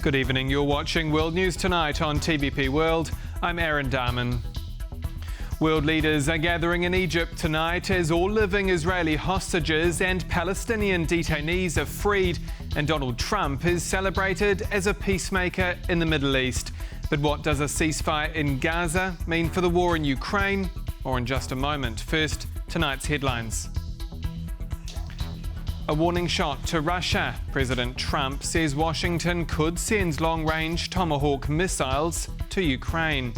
Good evening, you're watching World News Tonight on TVP World. I'm Aaron Darman. World leaders are gathering in Egypt tonight as all living Israeli hostages and Palestinian detainees are freed, and Donald Trump is celebrated as a peacemaker in the Middle East. But what does a ceasefire in Gaza mean for the war in Ukraine? More in just a moment. First, tonight's headlines. A warning shot to Russia. President Trump says Washington could send long-range Tomahawk missiles to Ukraine.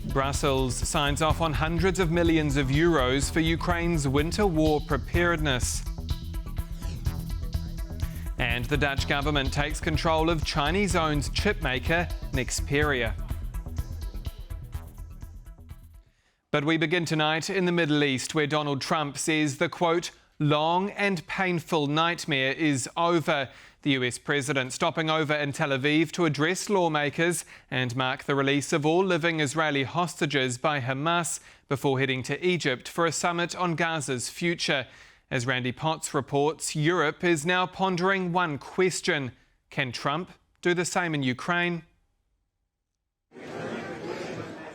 Brussels signs off on hundreds of millions of euros for Ukraine's winter war preparedness. And the Dutch government takes control of Chinese-owned chipmaker Nexperia. But we begin tonight in the Middle East, where Donald Trump says the, quote, long and painful nightmare is over. The US president stopping over in Tel Aviv to address lawmakers and mark the release of all living Israeli hostages by Hamas before heading to Egypt for a summit on Gaza's future. As Randy Potts reports, Europe is now pondering one question. Can Trump do the same in Ukraine?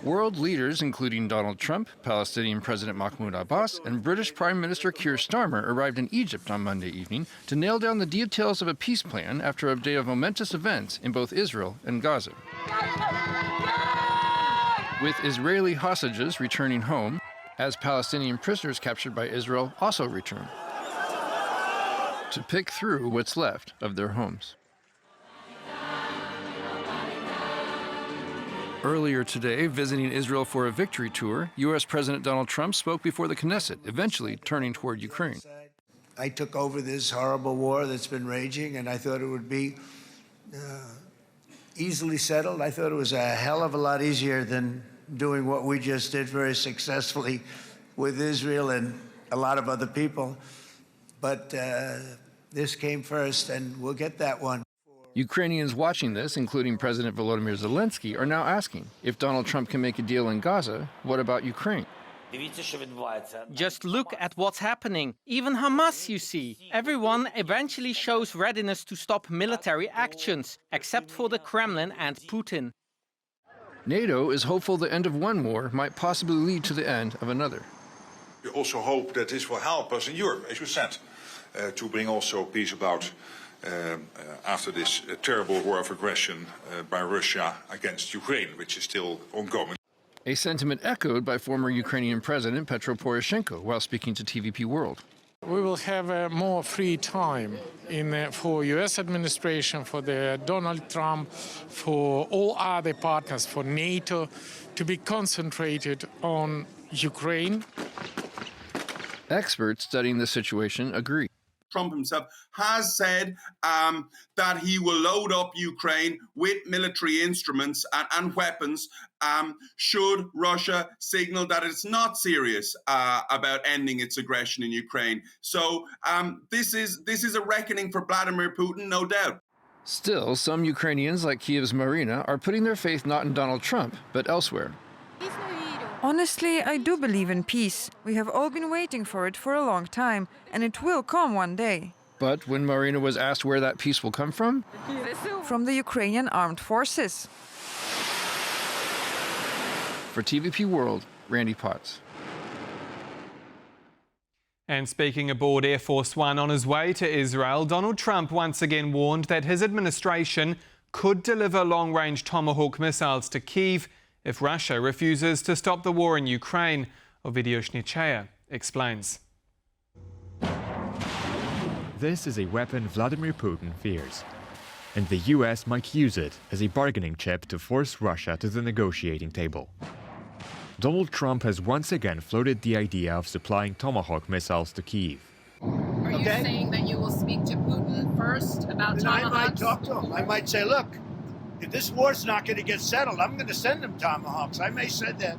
World leaders, including Donald Trump, Palestinian President Mahmoud Abbas, and British Prime Minister Keir Starmer, arrived in Egypt on Monday evening to nail down the details of a peace plan after a day of momentous events in both Israel and Gaza. With Israeli hostages returning home, as Palestinian prisoners captured by Israel also return to pick through what's left of their homes. Earlier today, visiting Israel for a victory tour, U.S. President Donald Trump spoke before the Knesset, eventually turning toward Ukraine. I took over this horrible war that's been raging, and I thought it would be easily settled. I thought it was a hell of a lot easier than doing what we just did very successfully with Israel and a lot of other people. But this came first, and we'll get that one. Ukrainians watching this, including President Volodymyr Zelensky, are now asking, if Donald Trump can make a deal in Gaza, what about Ukraine? Just look at what's happening. Even Hamas, you see. Everyone eventually shows readiness to stop military actions, except for the Kremlin and Putin. NATO is hopeful the end of one war might possibly lead to the end of another. We also hope that this will help us in Europe, as you said, to bring also peace about after this terrible war of aggression by Russia against Ukraine, which is still ongoing. A sentiment echoed by former Ukrainian President Petro Poroshenko while speaking to TVP World. We will have more free time for U.S. administration, for the Donald Trump, for all other partners, for NATO, to be concentrated on Ukraine. Experts studying the situation agree. Trump himself has said that he will load up Ukraine with military instruments and weapons should Russia signal that it's not serious about ending its aggression in Ukraine. So this is a reckoning for Vladimir Putin, no doubt. Still, some Ukrainians, like Kyiv's Marina, are putting their faith not in Donald Trump, but elsewhere. Honestly, I do believe in peace. We have all been waiting for it for a long time, and it will come one day. But when Marina was asked where that peace will come from? From the Ukrainian armed forces. For TVP World, Randy Potts. And speaking aboard Air Force One on his way to Israel, Donald Trump once again warned that his administration could deliver long-range Tomahawk missiles to Kyiv if Russia refuses to stop the war in Ukraine. Ovidio Shnicheya explains. This is a weapon Vladimir Putin fears, and the US might use it as a bargaining chip to force Russia to the negotiating table. Donald Trump has once again floated the idea of supplying Tomahawk missiles to Kyiv. Are you saying that you will speak to Putin first about Tomahawks? I might talk to him. I might say, look, if this war's not going to get settled, I'm going to send them Tomahawks. I may say that.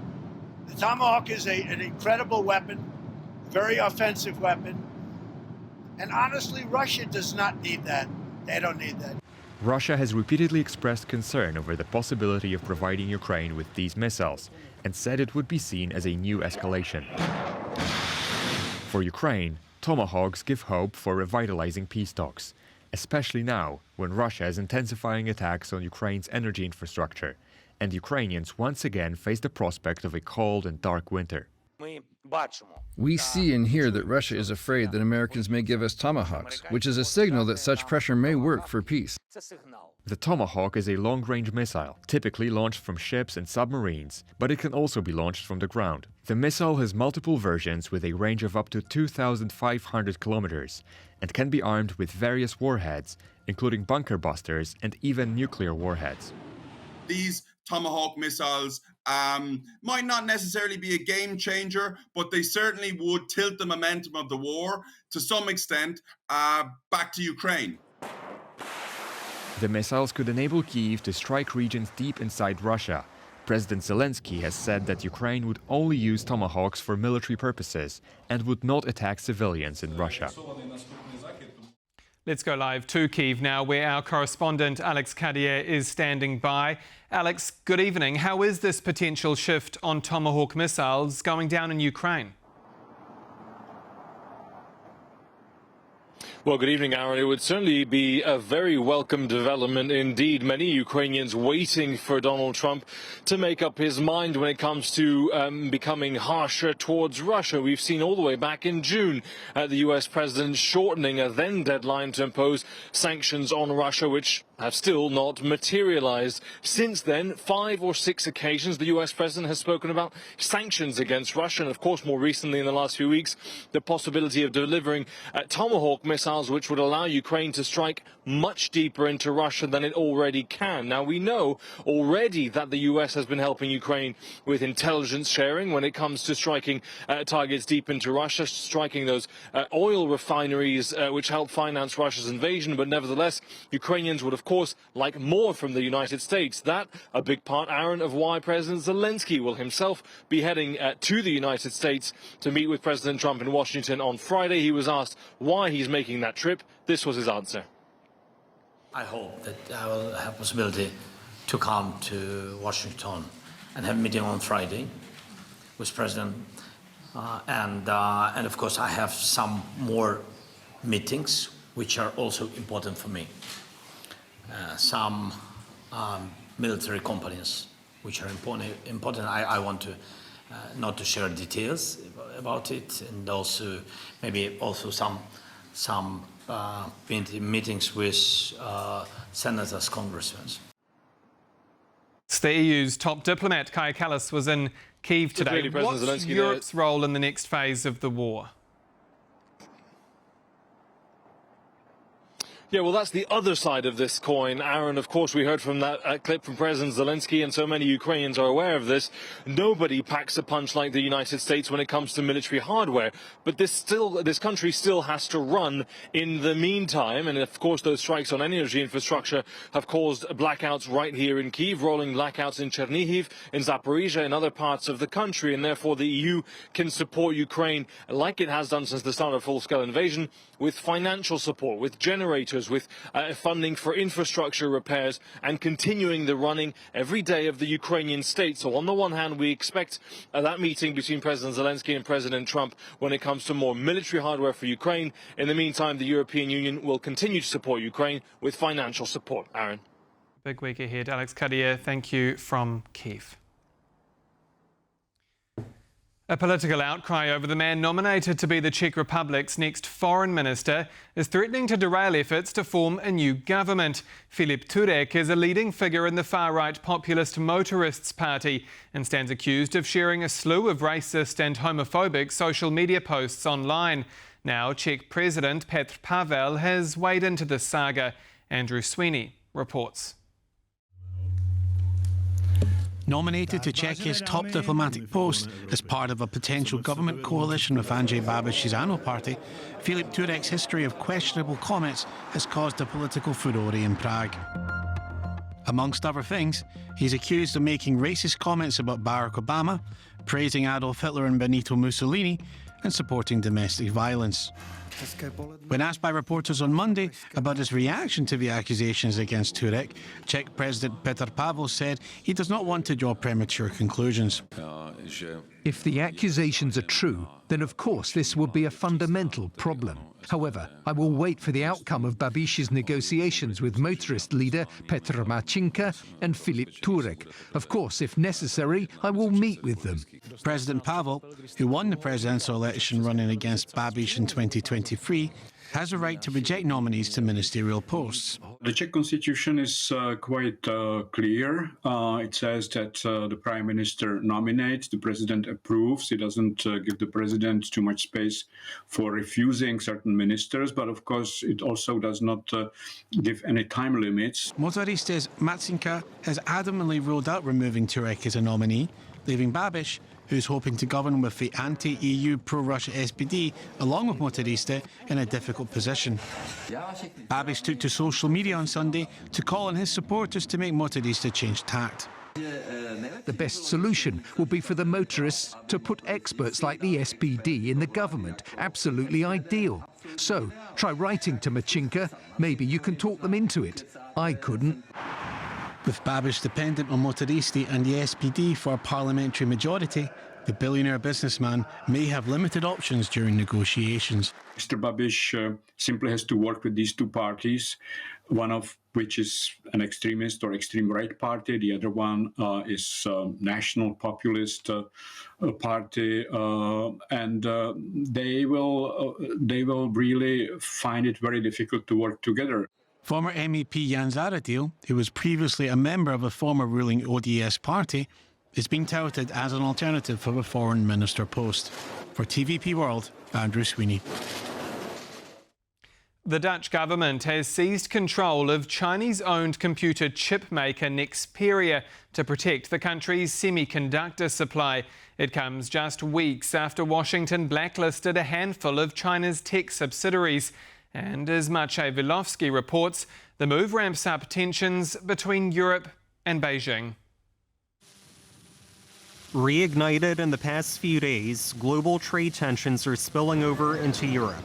The Tomahawk is an incredible weapon, very offensive weapon. And honestly, Russia does not need that. They don't need that. Russia has repeatedly expressed concern over the possibility of providing Ukraine with these missiles and said it would be seen as a new escalation. For Ukraine, Tomahawks give hope for revitalizing peace talks, especially now when Russia is intensifying attacks on Ukraine's energy infrastructure, and Ukrainians once again face the prospect of a cold and dark winter. We see and hear that Russia is afraid that Americans may give us Tomahawks, which is a signal that such pressure may work for peace. The Tomahawk is a long-range missile, typically launched from ships and submarines, but it can also be launched from the ground. The missile has multiple versions with a range of up to 2,500 kilometers and can be armed with various warheads, including bunker busters and even nuclear warheads. These Tomahawk missiles might not necessarily be a game changer, but they certainly would tilt the momentum of the war to some extent back to Ukraine. The missiles could enable Kyiv to strike regions deep inside Russia. President Zelensky has said that Ukraine would only use Tomahawks for military purposes and would not attack civilians in Russia. Let's go live to Kyiv now, where our correspondent Alex Cadier is standing by. Alex, good evening. How is this potential shift on Tomahawk missiles going down in Ukraine? Well, good evening, Aaron. It would certainly be a very welcome development indeed. Many Ukrainians waiting for Donald Trump to make up his mind when it comes to becoming harsher towards Russia. We've seen all the way back in June the US president shortening a then deadline to impose sanctions on Russia, which have still not materialized. Since then, 5 or 6 occasions, the US president has spoken about sanctions against Russia. And of course, more recently in the last few weeks, the possibility of delivering Tomahawk missiles, which would allow Ukraine to strike much deeper into Russia than it already can. Now, we know already that the US has been helping Ukraine with intelligence sharing when it comes to striking targets deep into Russia, striking those oil refineries which help finance Russia's invasion. But nevertheless, Ukrainians would, of course, like more from the United States. That a big part, Aaron, of why President Zelensky will himself be heading to the United States to meet with President Trump in Washington on Friday. He was asked why he's making that trip. This was his answer. I hope that I will have possibility to come to Washington and have a meeting on Friday with President. And of course, I have some more meetings which are also important for me. Some military companies which are important. I want to not to share details about it, and also maybe also some meetings with senators, congressmen. The EU's top diplomat, Kaja Kallas, was in Kyiv today. What's Europe's role in the next phase of the war? Yeah, well, that's the other side of this coin, Aaron. Of course, we heard from that clip from President Zelensky, and so many Ukrainians are aware of this. Nobody packs a punch like the United States when it comes to military hardware. But this country still has to run in the meantime. And of course, those strikes on energy infrastructure have caused blackouts right here in Kyiv, rolling blackouts in Chernihiv, in Zaporizhia, and other parts of the country. And therefore, the EU can support Ukraine like it has done since the start of full-scale invasion, with financial support, with generators, with funding for infrastructure repairs, and continuing the running every day of the Ukrainian state. So on the one hand, we expect that meeting between President Zelensky and President Trump when it comes to more military hardware for Ukraine. In the meantime, the European Union will continue to support Ukraine with financial support. Aaron. Big week ahead. Alex Cadier, thank you from Kyiv. A political outcry over the man nominated to be the Czech Republic's next foreign minister is threatening to derail efforts to form a new government. Filip Turek is a leading figure in the far-right populist Motorists Party and stands accused of sharing a slew of racist and homophobic social media posts online. Now, Czech President Petr Pavel has weighed into this saga. Andrew Sweeney reports. Nominated to Czechia's top diplomatic post as part of a potential government coalition with Andrzej Babis's ANO party, Filip Turek's history of questionable comments has caused a political furore in Prague. Amongst other things, he's accused of making racist comments about Barack Obama, praising Adolf Hitler and Benito Mussolini, and supporting domestic violence. When asked by reporters on Monday about his reaction to the accusations against Turek, Czech President Petr Pavel said he does not want to draw premature conclusions. If the accusations are true, then of course this will be a fundamental problem. However, I will wait for the outcome of Babiš's negotiations with motorist leader Petr Marcinka and Filip Turek. Of course, if necessary, I will meet with them. President Pavel, who won the presidential election running against Babiš in 2023, has a right to reject nominees to ministerial posts. The Czech constitution is quite clear. It says that the prime minister nominates, the president approves. It doesn't give the president too much space for refusing certain ministers, but of course it also does not give any time limits. Motoriste's Marcinka has adamantly ruled out removing Turek as a nominee, leaving Babiš, who's hoping to govern with the anti-EU pro-Russia SPD, along with Motoriste, in a difficult position. Babiš took to social media on Sunday to call on his supporters to make Motoriste change tact. The best solution will be for the motorists to put experts like the SPD in the government. Absolutely ideal. So, try writing to Marcinka. Maybe you can talk them into it. I couldn't. With Babiš dependent on Motoriste and the SPD for a parliamentary majority, the billionaire businessman may have limited options during negotiations. Mr. Babiš simply has to work with these two parties, one of which is an extremist or extreme right party. The other one is national populist party, and they will really find it very difficult to work together. Former MEP Jan Zahradil, who was previously a member of a former ruling ODS party, is being touted as an alternative for the foreign minister post. For TVP World, Andrew Sweeney. The Dutch government has seized control of Chinese-owned computer chipmaker Nexperia to protect the country's semiconductor supply. It comes just weeks after Washington blacklisted a handful of China's tech subsidiaries. And as Maciej Wielowski reports, the move ramps up tensions between Europe and Beijing. Reignited in the past few days, global trade tensions are spilling over into Europe.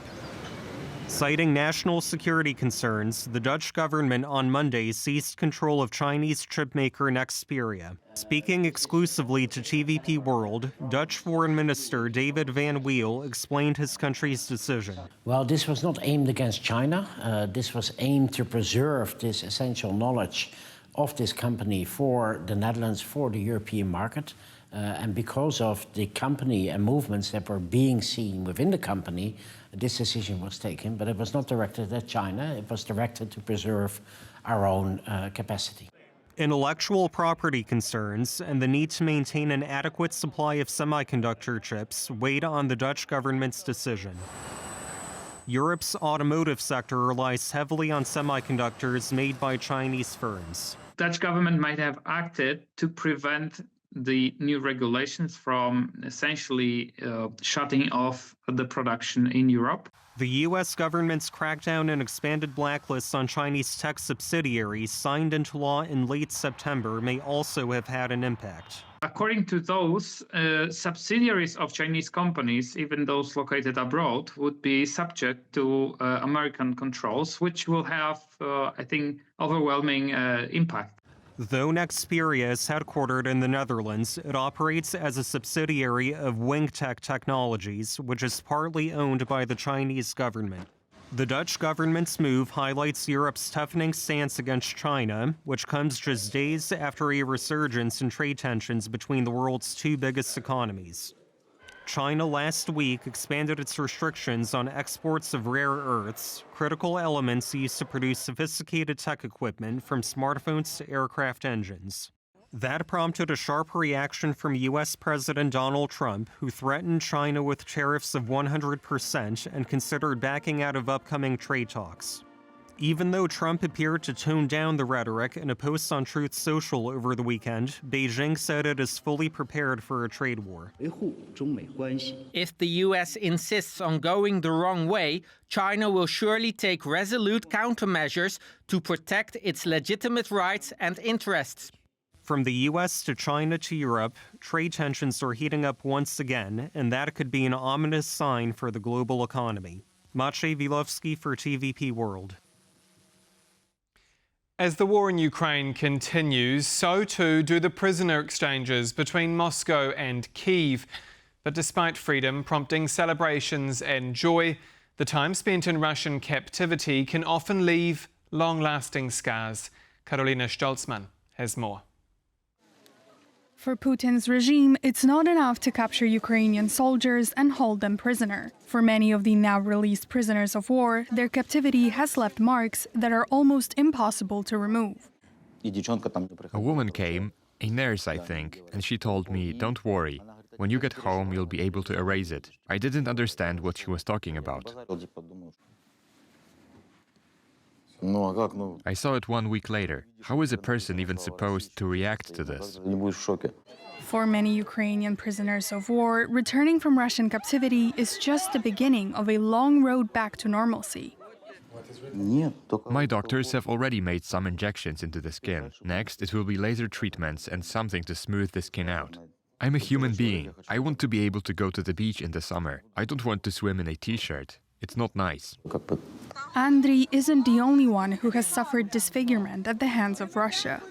Citing national security concerns, the Dutch government on Monday seized control of Chinese chipmaker Nexperia. Speaking exclusively to TVP World, Dutch Foreign Minister David Van Wiel explained his country's decision. Well, this was not aimed against China. This was aimed to preserve this essential knowledge of this company for the Netherlands, for the European market. And because of the company and movements that were being seen within the company, this decision was taken, but it was not directed at China. It was directed to preserve our own capacity. Intellectual property concerns and the need to maintain an adequate supply of semiconductor chips weighed on the Dutch government's decision. Europe's automotive sector relies heavily on semiconductors made by Chinese firms. Dutch government might have acted to prevent the new regulations from essentially shutting off the production in Europe. The U.S. government's crackdown and expanded blacklists on Chinese tech subsidiaries signed into law in late September may also have had an impact. According to those, subsidiaries of Chinese companies, even those located abroad, would be subject to American controls, which will have, I think, overwhelming impact. Though Nexperia is headquartered in the Netherlands, it operates as a subsidiary of Wingtech Technologies, which is partly owned by the Chinese government. The Dutch government's move highlights Europe's toughening stance against China, which comes just days after a resurgence in trade tensions between the world's two biggest economies. China last week expanded its restrictions on exports of rare earths, critical elements used to produce sophisticated tech equipment from smartphones to aircraft engines. That prompted a sharp reaction from U.S. President Donald Trump, who threatened China with tariffs of 100% and considered backing out of upcoming trade talks. Even though Trump appeared to tone down the rhetoric in a post on Truth Social over the weekend, Beijing said it is fully prepared for a trade war. If the U.S. insists on going the wrong way, China will surely take resolute countermeasures to protect its legitimate rights and interests. From the U.S. to China to Europe, trade tensions are heating up once again, and that could be an ominous sign for the global economy. Maciej Wilowski for TVP World. As the war in Ukraine continues, so too do the prisoner exchanges between Moscow and Kyiv. But despite freedom prompting celebrations and joy, the time spent in Russian captivity can often leave long-lasting scars. Karolina Stolzmann has more. For Putin's regime, it's not enough to capture Ukrainian soldiers and hold them prisoner. For many of the now released prisoners of war, their captivity has left marks that are almost impossible to remove. A woman came, a nurse I think, and she told me, "Don't worry, when you get home you'll be able to erase it." I didn't understand what she was talking about. I saw it 1 week later. How is a person even supposed to react to this? For many Ukrainian prisoners of war, returning from Russian captivity is just the beginning of a long road back to normalcy. My doctors have already made some injections into the skin. Next, it will be laser treatments and something to smooth the skin out. I'm a human being. I want to be able to go to the beach in the summer. I don't want to swim in a t-shirt. It's not nice. Andriy isn't the only one who has suffered disfigurement at the hands of Russia.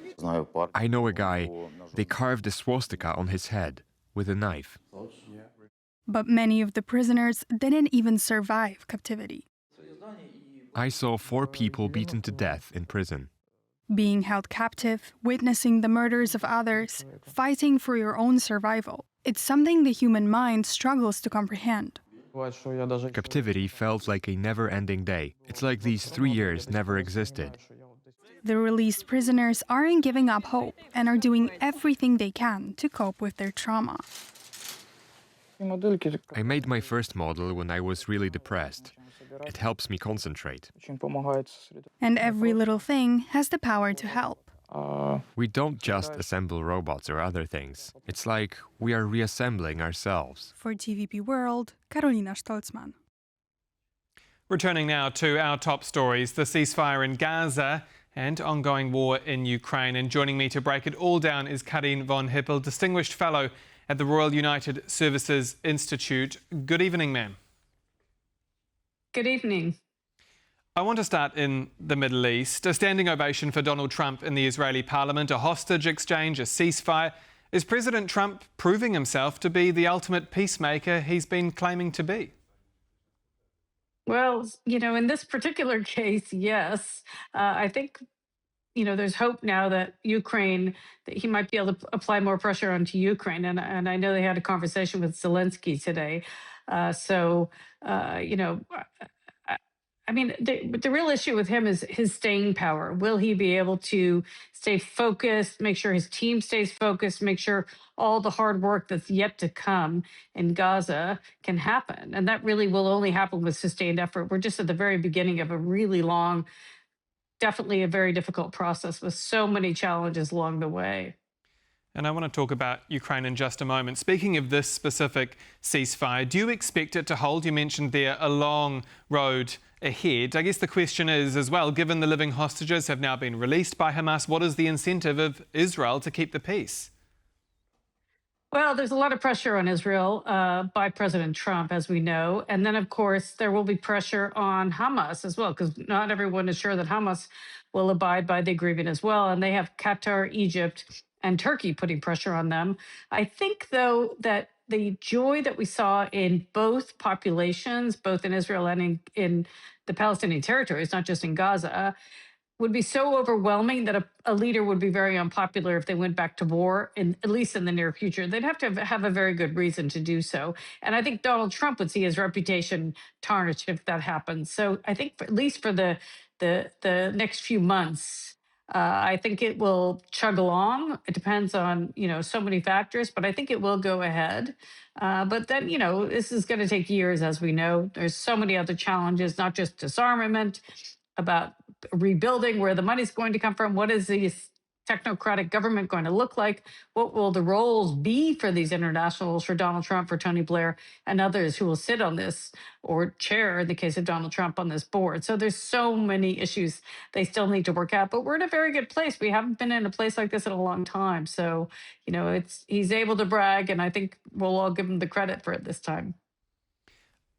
I know a guy, they carved a swastika on his head with a knife. But many of the prisoners didn't even survive captivity. I saw 4 people beaten to death in prison. Being held captive, witnessing the murders of others, fighting for your own survival, it's something the human mind struggles to comprehend. Captivity felt like a never-ending day. It's like these 3 years never existed. The released prisoners aren't giving up hope and are doing everything they can to cope with their trauma. I made my first model when I was really depressed. It helps me concentrate. And every little thing has the power to help. We don't just assemble robots or other things. It's like we are reassembling ourselves. For TVP World, Karolina Stolzmann. Returning now to our top stories, the ceasefire in Gaza and ongoing war in Ukraine. And joining me to break it all down is Karin von Hippel, Distinguished Fellow at the Royal United Services Institute. Good evening, ma'am. Good evening. I want to start in the Middle East. A standing ovation for Donald Trump in the Israeli parliament, a hostage exchange, a ceasefire. Is President Trump proving himself to be the ultimate peacemaker he's been claiming to be? Well, in this particular case, yes. I think, there's hope now that that he might be able to apply more pressure onto Ukraine. And I know they had a conversation with Zelensky today. The real issue with him is his staying power. Will he be able to stay focused, make sure his team stays focused, make sure all the hard work that's yet to come in Gaza can happen? And that really will only happen with sustained effort. We're just at the very beginning of a really long, definitely a very difficult process with so many challenges along the way. And I want to talk about Ukraine in just a moment. Speaking of this specific ceasefire, do you expect it to hold? You mentioned there a long road ahead. I guess the question is as well, given the living hostages have now been released by Hamas, what is the incentive of Israel to keep the peace? Well, there's a lot of pressure on Israel by President Trump, as we know. And then, of course, there will be pressure on Hamas as well, because not everyone is sure that Hamas will abide by the agreement as well. And they have Qatar, Egypt, and Turkey putting pressure on them. I think, though, that the joy that we saw in both populations, both in Israel and in the Palestinian territories, not just in Gaza, would be so overwhelming that a leader would be very unpopular if they went back to war, at least in the near future. They'd have to have a very good reason to do so. And I think Donald Trump would see his reputation tarnished if that happens. So I think at least for the next few months, I think it will chug along. It depends on, so many factors, but I think it will go ahead. But then, this is going to take years, as we know. There's so many other challenges, not just disarmament, about rebuilding, where the money's going to come from. What is the technocratic government going to look like? What will the roles be for these internationals, for Donald Trump, for Tony Blair, and others who will sit on this, or chair, in the case of Donald Trump, on this board? So there's so many issues they still need to work out, but we're in a very good place. We haven't been in a place like this in a long time. So, he's able to brag, and I think we'll all give him the credit for it this time.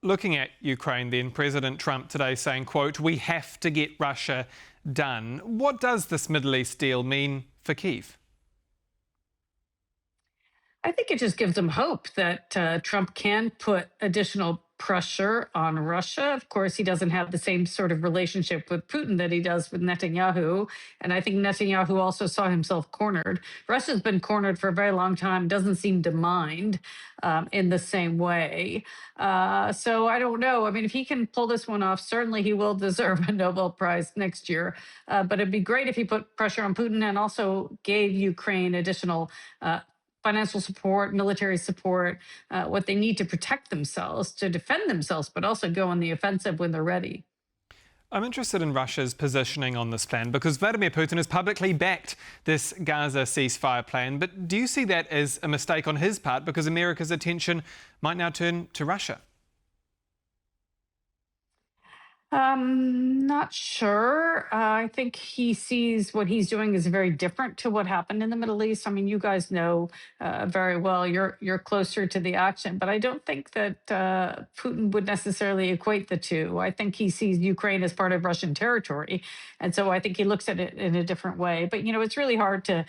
Looking at Ukraine then, President Trump today saying, quote, "We have to get Russia done." What does this Middle East deal mean for Kyiv? I think it just gives them hope that Trump can put additional pressure on Russia. Of course, he doesn't have the same sort of relationship with Putin that he does with Netanyahu. And I think Netanyahu also saw himself cornered. Russia's been cornered for a very long time, doesn't seem to mind in the same way. So I don't know. I mean, if he can pull this one off, certainly he will deserve a Nobel Prize next year. But it'd be great if he put pressure on Putin and also gave Ukraine additional financial support, military support, what they need to protect themselves, to defend themselves, but also go on the offensive when they're ready. I'm interested in Russia's positioning on this plan because Vladimir Putin has publicly backed this Gaza ceasefire plan. But do you see that as a mistake on his part because America's attention might now turn to Russia? Not sure. I think he sees what he's doing is very different to what happened in the Middle East. I mean, you guys know very well. You're closer to the action, but I don't think that Putin would necessarily equate the two. I think he sees Ukraine as part of Russian territory, and so I think he looks at it in a different way. But it's really hard to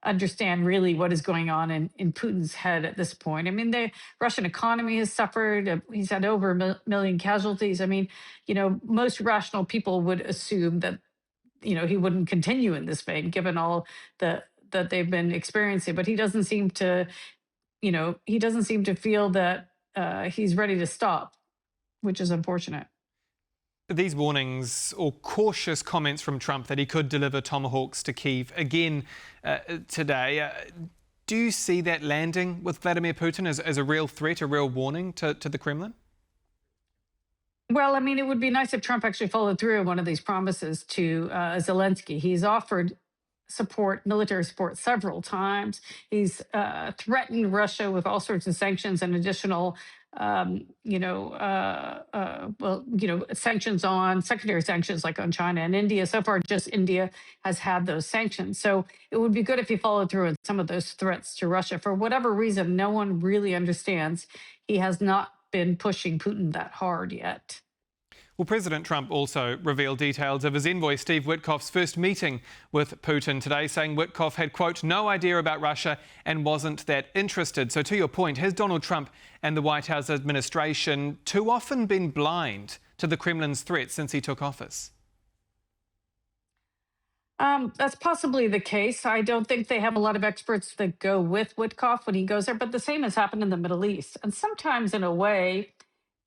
understand really what is going on in Putin's head at this point. I mean, the Russian economy has suffered. He's had over a million casualties. I mean, most rational people would assume that, he wouldn't continue in this vein, given all that they've been experiencing. But he doesn't seem to, feel that he's ready to stop, which is unfortunate. These warnings or cautious comments from Trump that he could deliver Tomahawks to Kyiv again today, do you see that landing with Vladimir Putin as a real threat, a real warning to the Kremlin? Well, I mean, it would be nice if Trump actually followed through on one of these promises to Zelensky. He's offered military support several times. He's threatened Russia with all sorts of sanctions and additional sanctions secondary sanctions like on China and India. So far, just India has had those sanctions. So it would be good if he followed through on some of those threats to Russia. For whatever reason, no one really understands. He has not been pushing Putin that hard yet. Well, President Trump also revealed details of his envoy Steve Witkoff's first meeting with Putin today, saying Witkoff had, quote, "no idea about Russia and wasn't that interested." So to your point, has Donald Trump and the White House administration too often been blind to the Kremlin's threats since he took office? That's possibly the case. I don't think they have a lot of experts that go with Witkoff when he goes there, but the same has happened in the Middle East. And sometimes, in a way,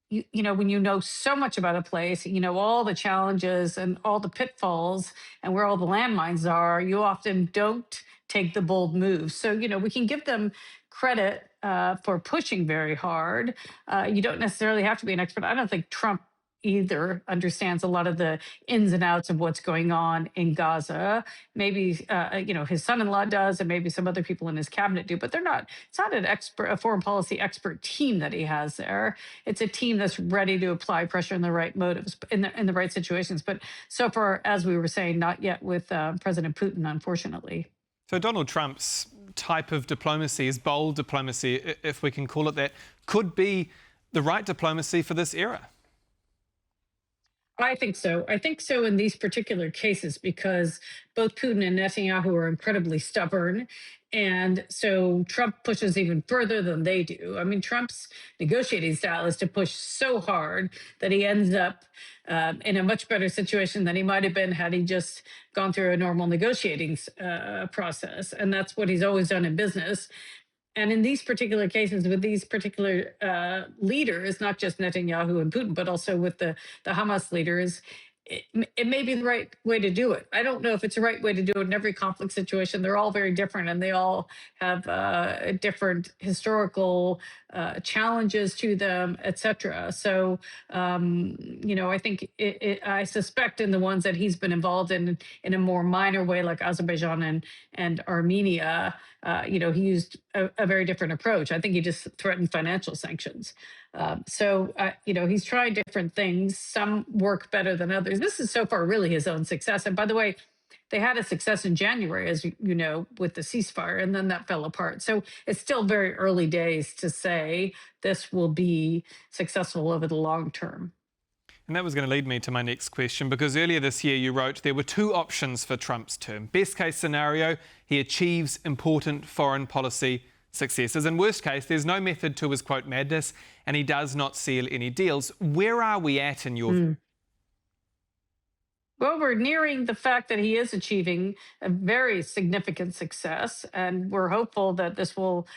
when you know so much about a place, all the challenges and all the pitfalls and where all the landmines are, you often don't take the bold moves. So, we can give them credit for pushing very hard. You don't necessarily have to be an expert. I don't think Trump either understands a lot of the ins and outs of what's going on in Gaza. Maybe his son-in-law does, and maybe some other people in his cabinet do. But it's not a foreign policy expert team that he has there. It's a team that's ready to apply pressure in the right motives, in the right situations. But so far, as we were saying, not yet with President Putin, unfortunately. So Donald Trump's type of diplomacy, his bold diplomacy, if we can call it that, could be the right diplomacy for this era. I think so. I think so in these particular cases because both Putin and Netanyahu are incredibly stubborn. And so Trump pushes even further than they do. I mean, Trump's negotiating style is to push so hard that he ends up in a much better situation than he might have been had he just gone through a normal negotiating process. And that's what he's always done in business. And in these particular cases, with these particular leaders, not just Netanyahu and Putin, but also with the Hamas leaders, it may be the right way to do it. I don't know if it's the right way to do it in every conflict situation. They're all very different, and they all have different historical challenges to them, et cetera. So, I think I suspect in the ones that he's been involved in a more minor way, like Azerbaijan and Armenia, he used a very different approach. I think he just threatened financial sanctions. He's tried different things. Some work better than others. This is so far really his own success. And by the way, they had a success in January, as you know, with the ceasefire, and then that fell apart. So it's still very early days to say this will be successful over the long term. And that was going to lead me to my next question, because earlier this year you wrote there were two options for Trump's term. Best case scenario, he achieves important foreign policy successes. In worst case, there's no method to his, quote, madness, and he does not seal any deals. Where are we at in your view? Well, we're nearing the fact that he is achieving a very significant success, and we're hopeful that this will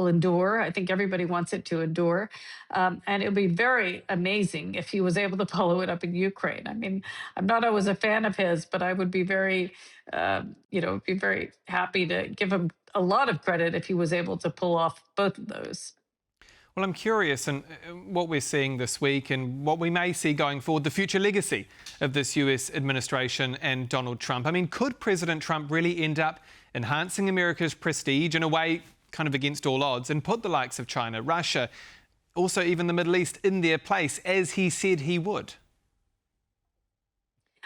endure. I think everybody wants it to endure, and it would be very amazing if he was able to follow it up in Ukraine. I mean, I'm not always a fan of his, but I would be very, be very happy to give him a lot of credit if he was able to pull off both of those. Well, I'm curious in what we're seeing this week and what we may see going forward, the future legacy of this US administration and Donald Trump. I mean, could President Trump really end up enhancing America's prestige in a way kind of against all odds and put the likes of China, Russia, also even the Middle East in their place, as he said he would?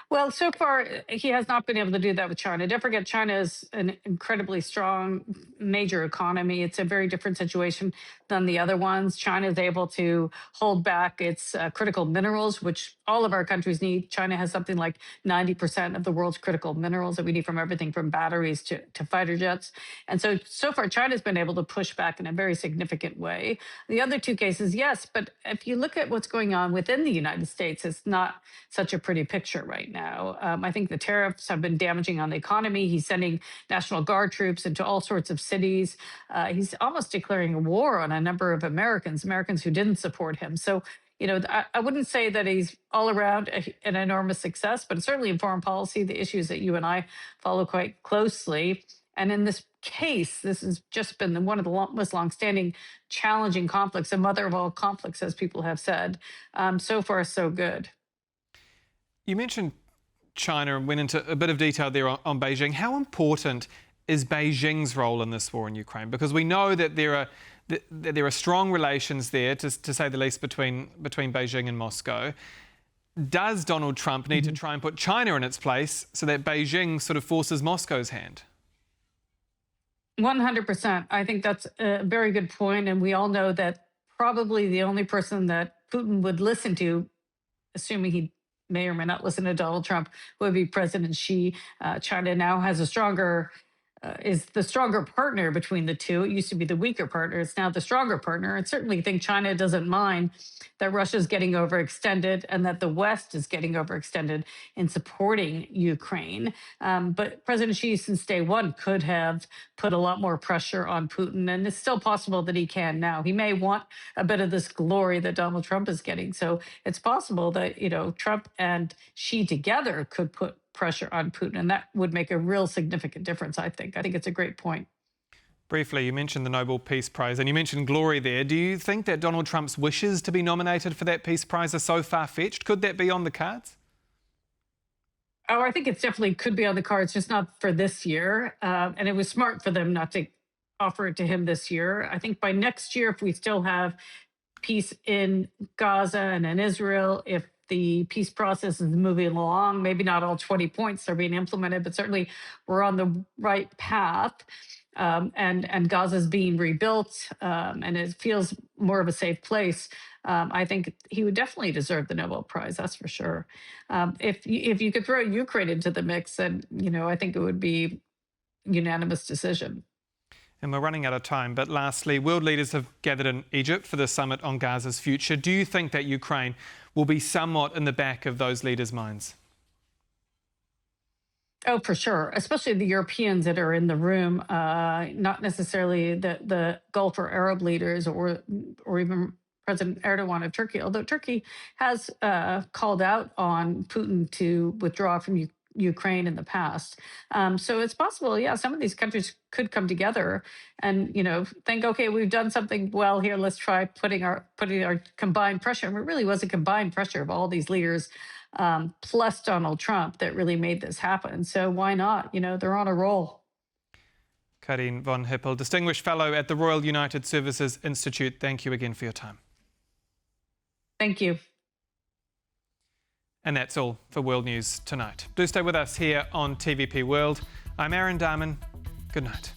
Well, so far, he has not been able to do that with China. Don't forget, China is an incredibly strong major economy. It's a very different situation than the other ones. China is able to hold back its critical minerals, which all of our countries need. China has something like 90% of the world's critical minerals that we need, from everything from batteries to fighter jets. And so far, China's been able to push back in a very significant way. The other two cases, yes, but if you look at what's going on within the United States, it's not such a pretty picture right now. I think the tariffs have been damaging on the economy. He's sending National Guard troops into all sorts of cities. He's almost declaring a war on a number of Americans who didn't support him. So, I wouldn't say that he's all around an enormous success, but certainly in foreign policy, the issues that you and I follow quite closely. And in this case, this has just been one of the most longstanding, challenging conflicts, the mother of all conflicts, as people have said. So far, so good. You mentioned China and went into a bit of detail there on Beijing. How important is Beijing's role in this war in Ukraine? Because we know that there are strong relations there, to say the least, between Beijing and Moscow. Does Donald Trump need to try and put China in its place so that Beijing sort of forces Moscow's hand? 100%. I think that's a very good point. And we all know that probably the only person that Putin would listen to, assuming he may or may not listen to Donald Trump, would be President Xi. China now has is the stronger partner between the two. It used to be the weaker partner. It's now the stronger partner. And certainly think China doesn't mind that Russia's getting overextended and that the West is getting overextended in supporting Ukraine. But President Xi, since day one, could have put a lot more pressure on Putin. And it's still possible that he can now. He may want a bit of this glory that Donald Trump is getting. So it's possible that, Trump and Xi together could put pressure on Putin, and that would make a real significant difference, I think. I think it's a great point. Briefly, you mentioned the Nobel Peace Prize, and you mentioned glory there. Do you think that Donald Trump's wishes to be nominated for that Peace Prize are so far-fetched? Could that be on the cards? Oh, I think it definitely could be on the cards, just not for this year. And it was smart for them not to offer it to him this year. I think by next year, if we still have peace in Gaza and in Israel, if the peace process is moving along, maybe not all 20 points are being implemented, but certainly we're on the right path. And Gaza's being rebuilt, and it feels more of a safe place. I think he would definitely deserve the Nobel Prize, that's for sure. If you could throw Ukraine into the mix, then I think it would be a unanimous decision. And we're running out of time, but lastly, world leaders have gathered in Egypt for the summit on Gaza's future. Do you think that Ukraine will be somewhat in the back of those leaders' minds? Oh, for sure, especially the Europeans that are in the room, not necessarily the Gulf or Arab leaders or even President Erdogan of Turkey, although Turkey has called out on Putin to withdraw from Ukraine in the past. So it's possible, yeah, some of these countries could come together and, think, okay, we've done something well here. Let's try putting our combined pressure. And it really was a combined pressure of all these leaders, plus Donald Trump, that really made this happen. So why not? They're on a roll. Karine von Hippel, Distinguished Fellow at the Royal United Services Institute. Thank you again for your time. Thank you. And that's all for World News Tonight. Do stay with us here on TVP World. I'm Aaron Darman. Good night.